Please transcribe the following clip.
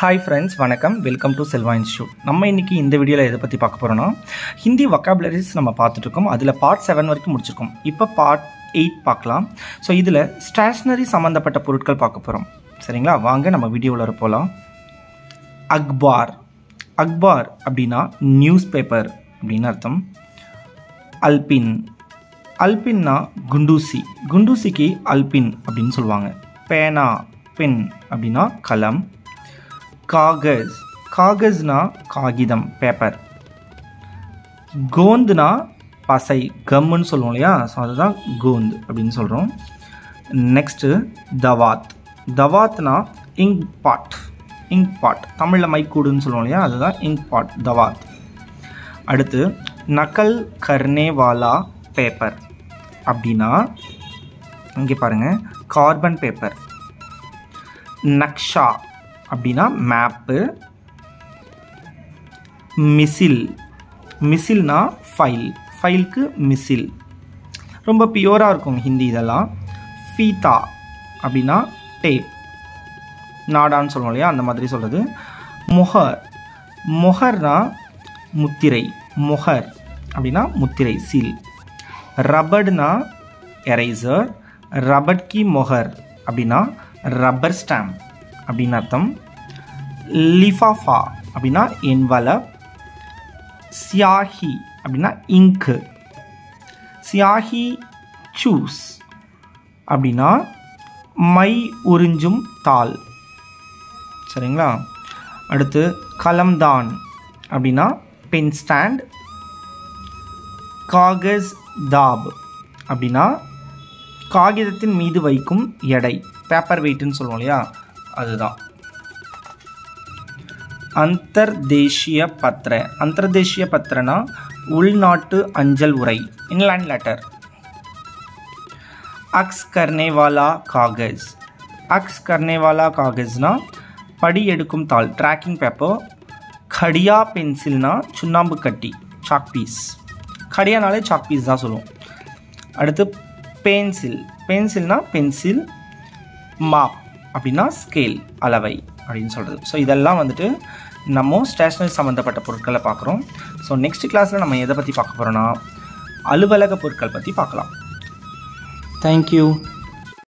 Hi friends, வணக்கம். Welcome to Selva institute. நம்ம இன்னைக்கு இந்த வீடியோவில் எதை பற்றி பார்க்க போகிறோம்னா ஹிந்தி வொக்காபுலரிஸ் நம்ம பார்த்துட்ருக்கோம். அதில் பார்ட் 7 வரைக்கும் முடிச்சிருக்கோம். இப்போ பார்ட் 8 பார்க்கலாம். ஸோ இதில் ஸ்டேஷ்னரி சம்மந்தப்பட்ட பொருட்கள் பார்க்க போகிறோம். சரிங்களா, வாங்க நம்ம வீடியோவில் போகலாம். அக்பார். அக்பார் அப்படின்னா நியூஸ் பேப்பர் அப்படின்னு அர்த்தம். அல்பின். அல்பின்னா குண்டூசி. குண்டூசிக்கு அல்பின் அப்படின்னு சொல்லுவாங்க. பேனா பென் அப்படின்னா கலம். காகஸ். காகஸ்னா காகிதம் பேப்பர். கோந்துனா பசை கம்முன்னு சொல்லுவோம் இல்லையா, ஸோ அதுதான் கோந்து அப்படின்னு சொல்கிறோம். நெக்ஸ்ட்டு தவாத். தவாத்னா இங்க் பாட். இங்க் பாட் தமிழில் மைக்கூடுன்னு சொல்லுவோம் இல்லையா, அதுதான் இங்க் பாட் தவாத். அடுத்து நக்கல் கர்னேவாலா பேப்பர் அப்படின்னா இங்கே பாருங்கள் கார்பன் பேப்பர். நக்ஷா அப்படின்னா மேப்பு. மிசில். மிசில்னா ஃபைல். ஃபைலுக்கு மிசில். ரொம்ப பியூராக இருக்கும் ஹிந்தி இதெல்லாம். ஃபீதா அப்படின்னா டேப், நாடான்னு சொல்லுவோம் இல்லையா, அந்த மாதிரி சொல்கிறது. மொஹர். மொஹர்னா முத்திரை. மொஹர் அப்படின்னா முத்திரை சீல். ரபர்னா எரேசர். ரபட் கி மொஹர் அப்படின்னா ரப்பர் ஸ்டாம்ப் அப்படின்னு அர்த்தம். லிஃபாஃபா அப்படின்னா என்வலப். சியாஹி அப்படின்னா இங்கு. சியாஹி சூஸ் அப்படின்னா மை உறிஞ்சும் தாள். சரிங்களா. அடுத்து கலம்தான் அப்படின்னா பென் ஸ்டாண்ட். காகஸ் தாப் அப்படின்னா காகிதத்தின் மீது வைக்கும் எடை, பேப்பர் வெயிட்னு சொல்லுவோம் இல்லையா, அதுதான். அந்தர்தேசிய பத்திர. அந்தர்தேசிய பத்திரனா உள்நாட்டு அஞ்சல் உரை, இன்லேண்ட் லெட்டர். அக்ஸ் கர்னேவாலா காகஸ். அக்ஸ் கர்னேவாலா காகஸ்னா படி எடுக்கும் தாள், ட்ராக்கிங் பேப்பர். கடியா பென்சில்னா சுண்ணாம்பு கட்டி, சாக் பீஸ். கடியானாலே சாக் பீஸ் தான் சொல்லுவோம். அடுத்து பென்சில். பென்சில்னா பென்சில். மாப் அப்படின்னா ஸ்கேல், அளவை அப்படின்னு சொல்கிறது. ஸோ இதெல்லாம் வந்துட்டு நம்ம ஸ்டேஷ்னரி சம்மந்தப்பட்ட பொருட்களை பார்க்குறோம். ஸோ நெக்ஸ்ட் கிளாஸில் நம்ம எதை பற்றி பார்க்க போகிறோன்னா அலுவலக பொருட்கள் பற்றி பார்க்கலாம். தேங்க்யூ.